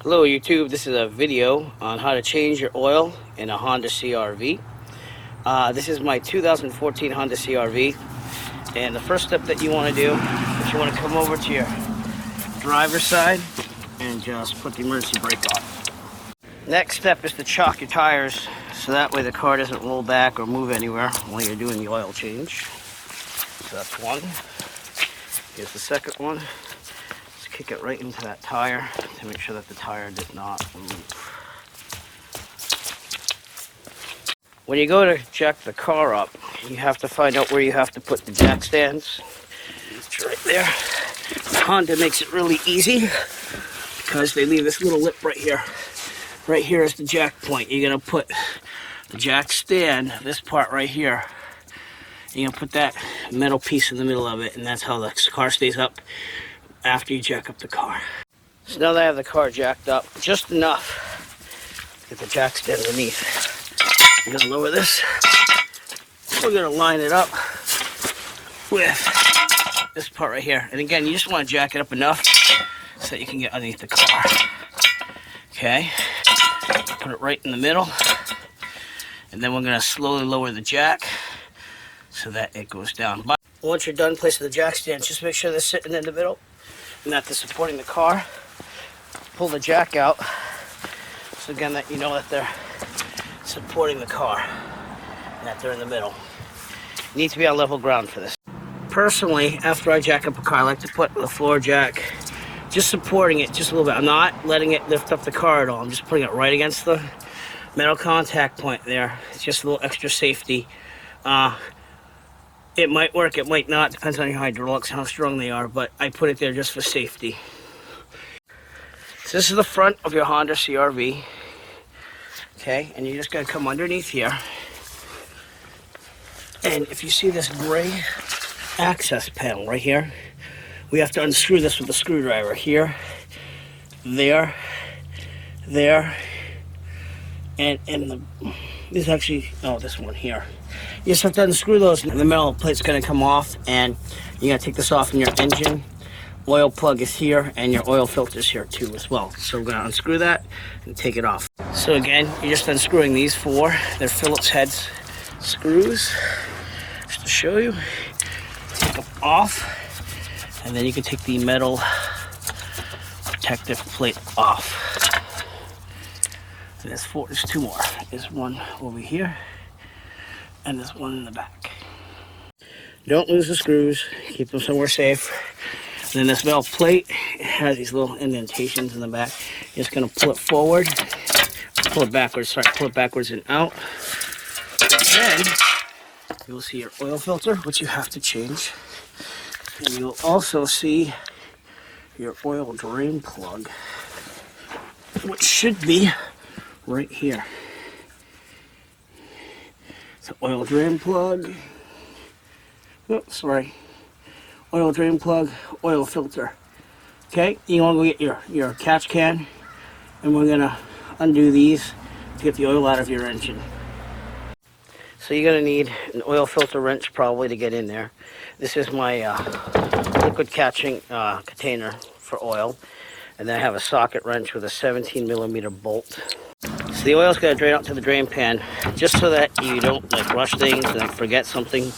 Hello YouTube, this is a video on how to change your oil in a Honda CR-V. This is my 2014 Honda CR-V, and the first step that you want to do is you want to come over to your driver's side and just put the emergency brake on. Next step is to chock your tires so that way the car doesn't roll back or move anywhere while you're doing the oil change. So that's one. Here's the second one. Kick it right into that tire to make sure that the tire does not move. When you go to jack the car up, you have to find out where you have to put the jack stands. It's right there. Honda makes it really easy because they leave this little lip right here. Right here is the jack point. You're going to put the jack stand, this part right here. You're going to put that metal piece in the middle of it, and that's how the car stays up after you jack up the car. So now that I have the car jacked up just enough to get the jack stand underneath, I'm going to lower this. We're going to line it up with this part right here. And again, you just want to jack it up enough so that you can get underneath the car. Okay, put it right in the middle. And then we're going to slowly lower the jack so that it goes down. But once you're done placing the jack stand, just make sure they're sitting in the middle and that they're supporting the car. Pull the jack out, so again that you know that they're supporting the car and that they're in the middle. You need to be on level ground for this. Personally, after I jack up a car, I like to put the floor jack just supporting it just a little bit. I'm not letting it lift up the car at all. I'm just putting it right against the metal contact point there. It's just a little extra safety. It might work, it might not, depends on your hydraulics, how strong they are, but I put it there just for safety. So this is the front of your Honda CR-V. Okay, and you just gotta come underneath here. And if you see this gray access panel right here, we have to unscrew this with a screwdriver here, there, and this actually, oh, this one here. You just have to unscrew those, and the metal plate's going to come off, and you got to take this off in your engine. Oil plug is here, and your oil filter is here too as well. So we're going to unscrew that and take it off. So again, you're just unscrewing these four. They're Phillips head screws. Just to show you, take them off, and then you can take the metal protective plate off. And there's two more. There's one over here, and there's one in the back. Don't lose the screws, keep them somewhere safe. And then this metal plate, it has these little indentations in the back. You're just gonna pull it forward, pull it backwards, pull it backwards and out. And then you'll see your oil filter, which you have to change. And you'll also see your oil drain plug, which should be right here. So oil drain plug, oil drain plug, oil filter. Okay, you want to go get your catch can, and we're gonna undo these to get the oil out of your engine. So you're gonna need an oil filter wrench probably to get in there. This is my liquid catching container for oil, and then I have a socket wrench with a 17mm bolt. So the oil's going to drain out to the drain pan, just so that you don't rush things and forget something.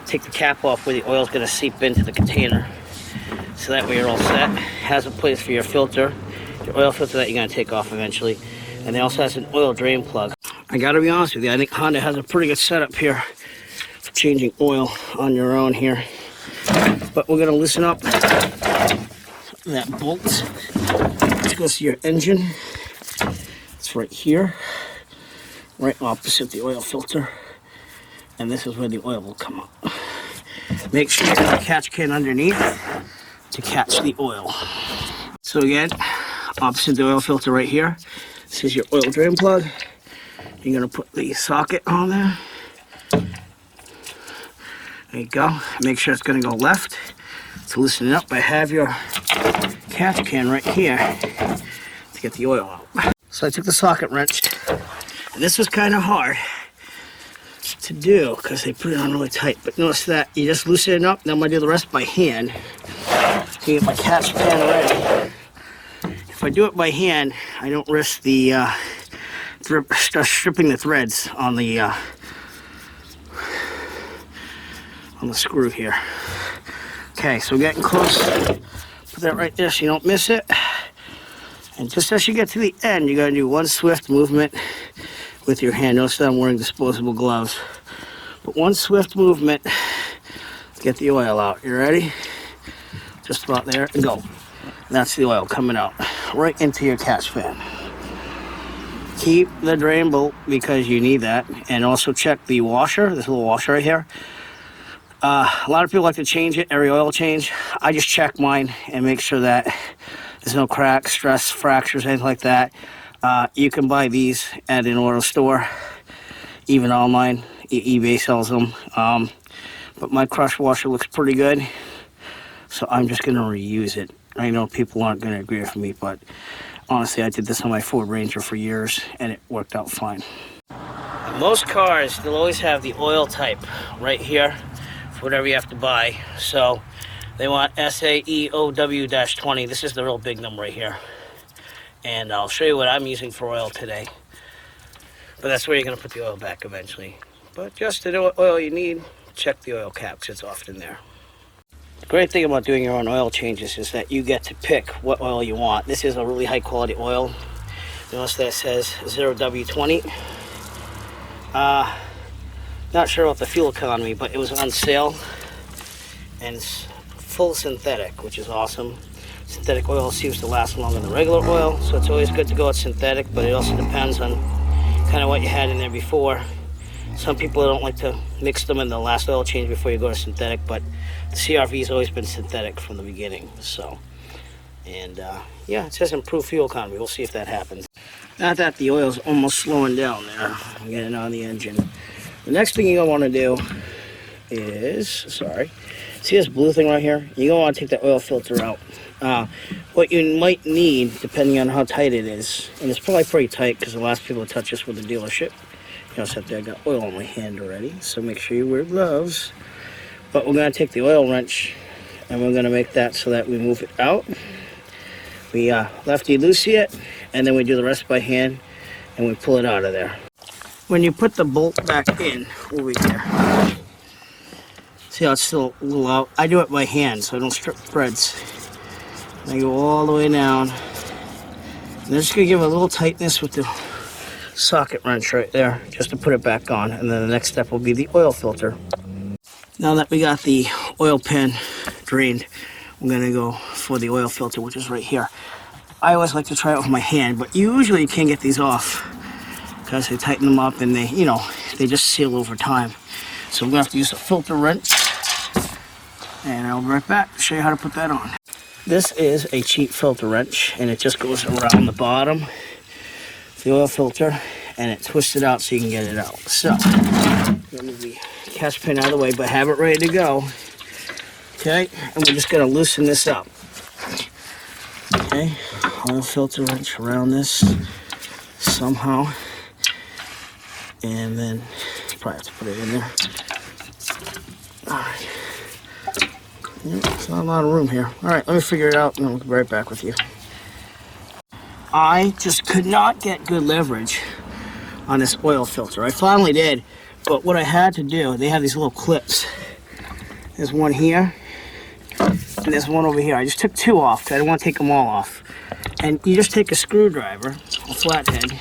Take the cap off where the oil's going to seep into the container, so that way you're all set. Has a place for your filter, your oil filter that you're going to take off eventually, and it also has an oil drain plug. I got to be honest with you, I think Honda has a pretty good setup here for changing oil on your own here. But we're going to loosen up that bolt. Let's go to your engine. It's right here, right opposite the oil filter, and this is where the oil will come up. Make sure you have a catch can underneath to catch the oil. So again, opposite the oil filter right here, this is your oil drain plug. You're going to put the socket on there. There you go. Make sure it's going to go left. To loosen it up, I have your catch can right here to get the oil out. So I took the socket wrench, and this was kind of hard to do because they put it on really tight. But notice that you just loosen it up. Now I'm going to do the rest by hand. To get my catch can ready. if I do it by hand, I don't risk the stripping the threads on the screw here. Okay, so we're getting close. Put that right there so you don't miss it. And just as you get to the end, you gotta do one swift movement with your hand. Notice that I'm wearing disposable gloves. But one swift movement to get the oil out. You ready? Just about there and go. And that's the oil coming out right into your catch fan. Keep the drain bolt because you need that. And also check the washer, this little washer right here. A lot of people like to change it every oil change. I just check mine and make sure that there's no cracks, stress, fractures, anything like that. You can buy these at an auto store, even online. eBay sells them. But my crush washer looks pretty good, so I'm just going to reuse it. I know people aren't going to agree with me, but honestly, I did this on my Ford Ranger for years, and it worked out fine. In most cars, they'll always have the oil type right here for whatever you have to buy. So they want SAEOW-20. This is the real big number right here. And I'll show you what I'm using for oil today. But that's where you're going to put the oil back eventually. But just to know what oil you need, check the oil cap, because it's often there. The great thing about doing your own oil changes is that you get to pick what oil you want. This is a really high quality oil. Notice that it says 0W20. Not sure about the fuel economy, but it was on sale. And it's full synthetic, which is awesome. Synthetic oil seems to last longer than regular oil, so it's always good to go with synthetic, but it also depends on kind of what you had in there before. Some people don't like to mix them in the last oil change before you go to synthetic, but the CRV has always been synthetic from the beginning. So, and yeah, it says improve fuel economy. We'll see if that happens. Not that the oil's almost slowing down there. I'm getting on the engine. The next thing you're gonna want to do is, see this blue thing right here? You're gonna want to take the oil filter out. What you might need, depending on how tight it is, and it's probably pretty tight because the last people to touch this with the dealership. You know, so I got oil on my hand already, so make sure you wear gloves. But we're going to take the oil wrench and we're going to make that so that we move it out. We lefty-loosey it, and then we do the rest by hand and we pull it out of there. When you put the bolt back in over here, see how it's still a little out? I do it by hand so I don't strip threads. I go all the way down. And I'm just going to give it a little tightness with the socket wrench right there, just to put it back on. And then the next step will be the oil filter. Now that we got the oil pan drained, we're going to go for the oil filter, which is right here. I always like to try it with my hand, but usually you can't get these off because they tighten them up and they, you know, they just seal over time. So we're going to have to use a filter wrench, and I'll be right back to show you how to put that on. This is a cheap filter wrench, and it just goes around the bottom of the oil filter, and it twists it out so you can get it out. So, let me the catch pin out of the way, but have it ready to go. Okay, and we're just going to loosen this up. Okay, oil filter wrench around this somehow, and then probably have to put it in there. Alright. There's not a lot of room here. Alright, let me figure it out and I'll be right back with you. I just could not get good leverage on this oil filter. I finally did, but what I had to do, they have these little clips. There's one here, and there's one over here. I just took two off because I didn't want to take them all off. And you just take a screwdriver, a flathead.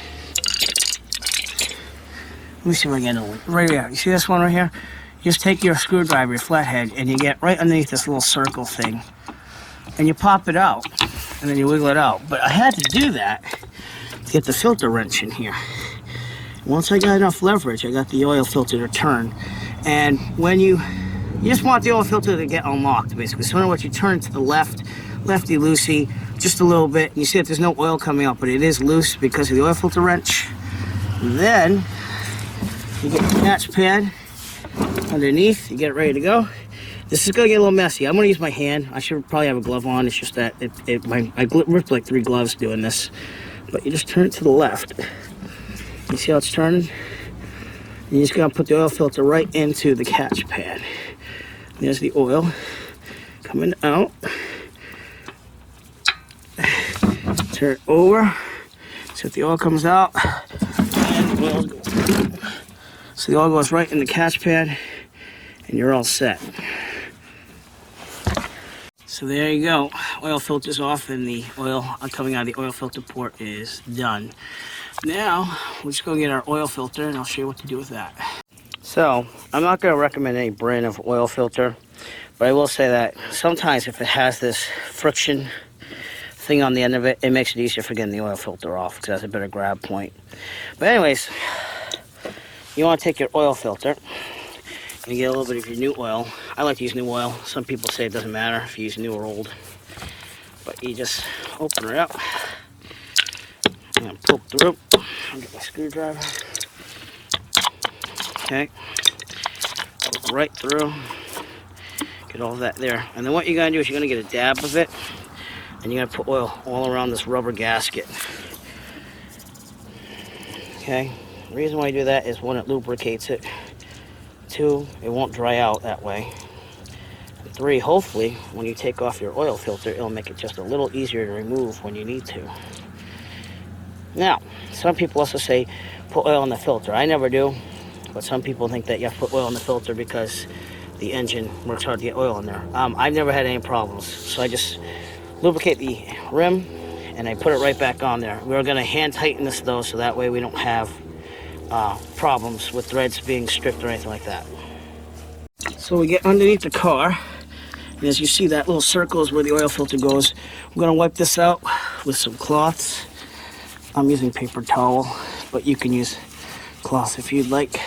Let me see if I can get it right here. You see this one right here? You just take your screwdriver, your flathead, and you get right underneath this little circle thing. And you pop it out, and then you wiggle it out. But I had to do that to get the filter wrench in here. Once I got enough leverage, I got the oil filter to turn. And when you just want the oil filter to get unlocked, basically. So once you turn to the left, lefty-loosey, just a little bit, and you see that there's no oil coming out, but it is loose because of the oil filter wrench. Then you get the catch pad underneath, you get it ready to go. This is gonna get a little messy. I'm gonna use my hand. I should probably have a glove on. It's just that I ripped like 3 gloves doing this. But you just turn it to the left. You see how it's turning? And you're just gonna put the oil filter right into the catch pad. There's the oil coming out. turn it over so that the oil comes out. And the oil goes. So the oil goes right in the catch pad, and you're all set. So there you go. Oil filter's off, and the oil coming out of the oil filter port is done. Now, we're just going to get our oil filter, and I'll show you what to do with that. So, I'm not going to recommend any brand of oil filter, but I will say that sometimes if it has this friction thing on the end of it, it makes it easier for getting the oil filter off because it has a better grab point. But anyways, you want to take your oil filter and get a little bit of your new oil. I like to use new oil. Some people say it doesn't matter if you use new or old. But you just open it up and poke through. I'll get my screwdriver. Okay. Poke right through. Get all that there. And then what you're going to do is you're going to get a dab of it. And you're going to put oil all around this rubber gasket. Okay. The reason why you do that is one, it lubricates it. 2, it won't dry out that way. 3, hopefully, when you take off your oil filter, it'll make it just a little easier to remove when you need to. Now, some people also say put oil in the filter. I never do, but some people think that you have to put oil in the filter because the engine works hard to get oil in there. I've never had any problems, so I just lubricate the rim and I put it right back on there. We're going to hand tighten this though, so that way we don't have problems with threads being stripped or anything like that. So we get underneath the car, and as you see, that little circle is where the oil filter goes. We're going to wipe this out with some cloths. I'm using paper towel, but you can use cloth if you'd like.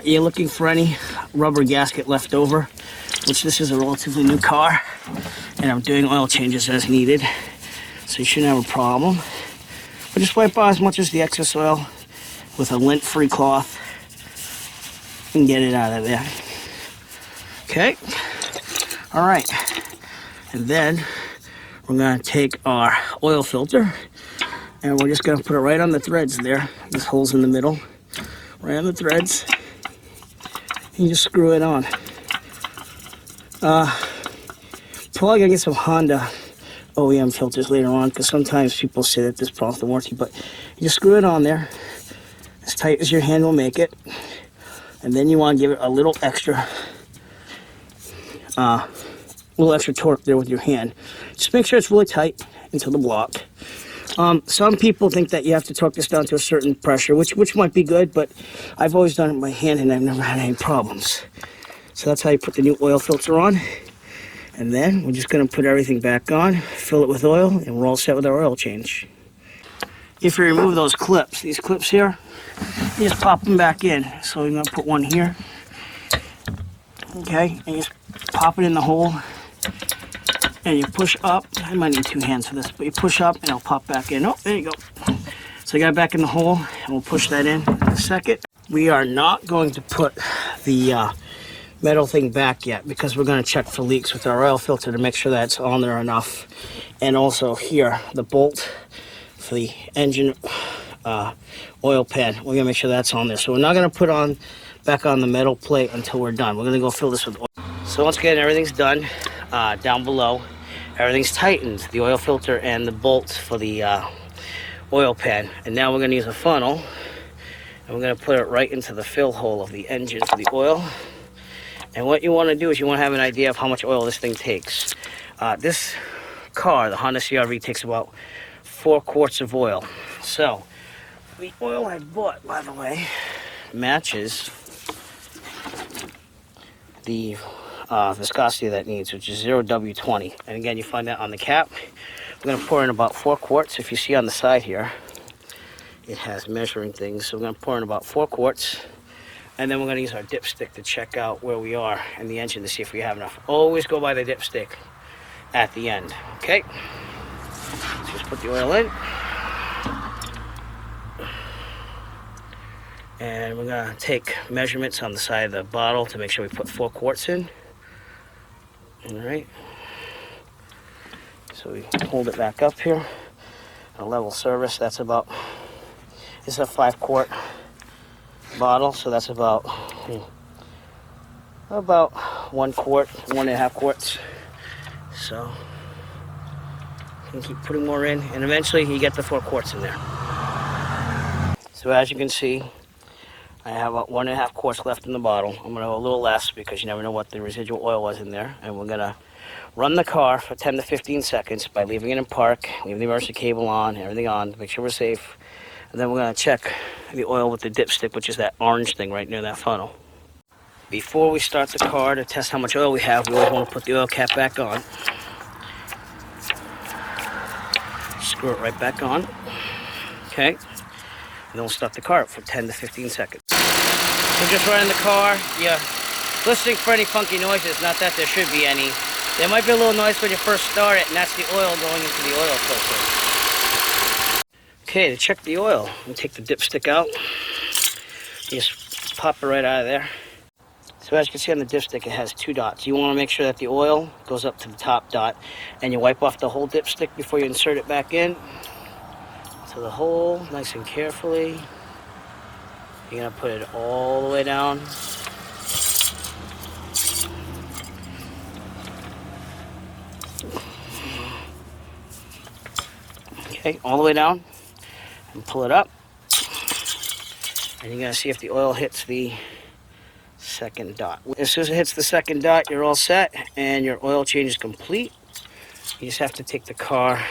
You're looking for any rubber gasket left over, which this is a relatively new car, and I'm doing oil changes as needed, so you shouldn't have a problem. But just wipe out as much as the excess oil with a lint-free cloth and get it out of there. Okay, all right, and then we're going to take our oil filter and we're just going to put it right on the threads there. This hole's in the middle, right on the threads. You just screw it on. Probably gonna get some Honda OEM filters later on, because sometimes people say that this problem's the warranty, but you just screw it on there as tight as your hand will make it, and then you want to give it a little extra torque there with your hand. Just make sure it's really tight into the block. Some people think that you have to torque this down to a certain pressure, which might be good, but I've always done it by hand and I've never had any problems. So that's how you put the new oil filter on. And then we're just going to put everything back on, fill it with oil, and we're all set with our oil change. If you remove those clips, these clips here, you just pop them back in. So we're going to put one here. Okay, and you just pop it in the hole. And you push up. I might need 2 hands for this, but you push up and it'll pop back in. Oh, there you go. So I got it back in the hole, and we'll push that in a second. We are not going to put the metal thing back yet, because we're going to check for leaks with our oil filter to make sure that it's on there enough. And also here, the bolt for the engine oil pan, we're going to make sure that's on there. So we're not going to put back on the metal plate until we're done. We're going to go fill this with oil. So once again, everything's done. Down below, everything's tightened, the oil filter and the bolt for the oil pan. And now we're going to use a funnel, and we're going to put it right into the fill hole of the engine for the oil. And what you want to do is you want to have an idea of how much oil this thing takes. This car, the Honda CR-V, takes about 4 quarts of oil. So the oil I bought, by the way, matches the viscosity that it needs, which is 0W20. And again, you find that on the cap. We're going to pour in about 4 quarts. If you see on the side here, it has measuring things. So we're going to pour in about 4 quarts. And then we're going to use our dipstick to check out where we are in the engine to see if we have enough. Always go by the dipstick at the end. Okay? So just put the oil in. And we're going to take measurements on the side of the bottle to make sure we put 4 quarts in. Alright. So we hold it back up here. A level service, that's about, this is a 5 quart bottle, so that's about 1 quart, 1.5 quarts. So You can keep putting more in, and eventually you get the 4 quarts in there. So as you can see, I have about 1.5 quarts left in the bottle. I'm gonna go a little less because you never know what the residual oil was in there. And we're gonna run the car for 10 to 15 seconds by leaving it in park, leaving the emergency cable on, everything on, to make sure we're safe. And then we're gonna check the oil with the dipstick, which is that orange thing right near that funnel. Before we start the car to test how much oil we have, we always want to put the oil cap back on. Screw it right back on. Okay. And then we'll start the car up for 10 to 15 seconds. So just running the car, yeah, listening for any funky noises, not that there should be any. There might be a little noise when you first start it, and that's the oil going into the oil filter. Okay, to check the oil, we take the dipstick out. You just pop it right out of there. So as you can see on the dipstick, it has 2 dots. You want to make sure that the oil goes up to the top dot, and you wipe off the whole dipstick before you insert it back in. So the hole, nice and carefully. You're going to put it all the way down. Okay, all the way down, and pull it up. And you're going to see if the oil hits the second dot. As soon as it hits the second dot, you're all set, and your oil change is complete. You just have to take the car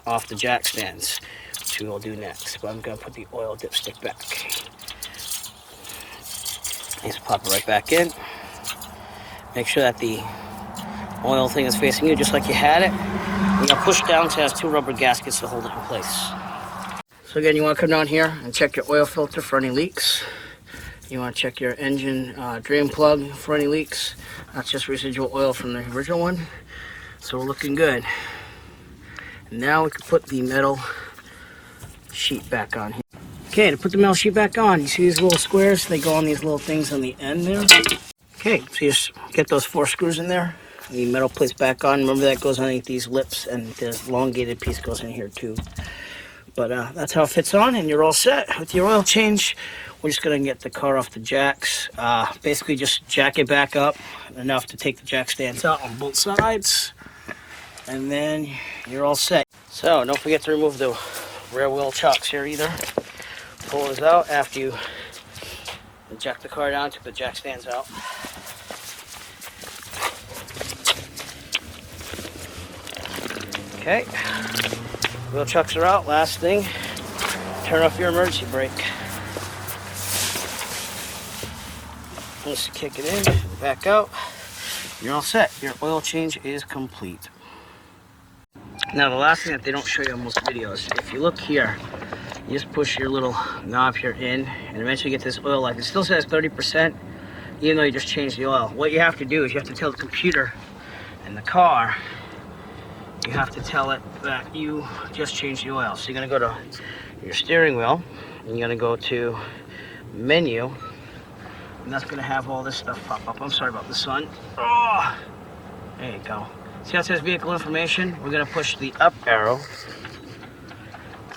off the jack stands, which we will do next. But I'm going to put the oil dipstick back. Just pop it right back in. Make sure that the oil thing is facing you just like you had it. You're going to push down so it has 2 rubber gaskets to hold it in place. So again, you want to come down here and check your oil filter for any leaks. You want to check your engine drain plug for any leaks. That's just residual oil from the original one. So we're looking good. And now we can put the metal sheet back on here. Okay, to put the metal sheet back on, you see these little squares? They go on these little things on the end there. Okay, so you just get those 4 screws in there. The metal plates back on. Remember that goes underneath these lips, and the elongated piece goes in here too. But that's how it fits on, and you're all set with your oil change. We're just gonna get the car off the jacks. Basically just jack it back up enough to take the jack stands out on both sides. And then you're all set. So don't forget to remove the rear wheel chocks here either. Pull those out after you jack the car down, take the jack stands out. Okay, wheel chocks are out. Last thing, turn off your emergency brake. Just kick it in, back out. You're all set. Your oil change is complete. Now the last thing that they don't show you on most videos, if you look here, you just push your little knob here in, and eventually you get this oil life. It still says 30%, even though you just changed the oil. What you have to do is you have to tell the computer and the car, you have to tell it that you just changed the oil. So you're gonna go to your steering wheel, and you're gonna go to menu, and that's gonna have all this stuff pop up. I'm sorry about the sun. Oh, there you go. See how it says vehicle information? We're gonna push the up arrow,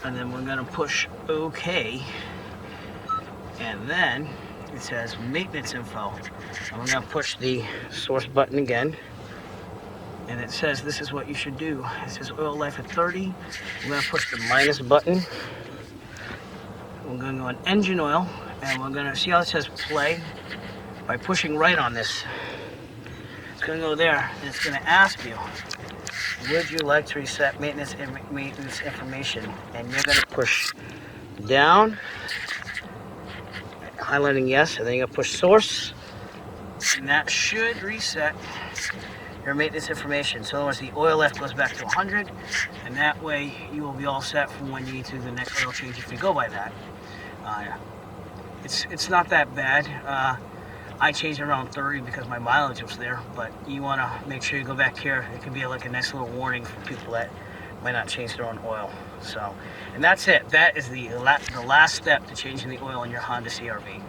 and then we're gonna push OK, and then it says maintenance info. And we're gonna push the source button again, and it says this is what you should do. It says oil life at 30. We're gonna push the minus button. We're gonna go on engine oil, and we're gonna see how it says play. By pushing right on this, it's gonna go there, and it's gonna ask you, would you like to reset maintenance information? And you're gonna push down, highlighting yes, and then you're gonna push source, and that should reset your maintenance information. So in other words, the oil left goes back to 100, and that way you will be all set from when you need to do the next oil change if you go by that. It's not that bad. I changed around 30 because my mileage was there, but you want to make sure you go back here. It could be like a nice little warning for people that might not change their own oil. So, and that's it. That is the last step to changing the oil in your Honda CR-V.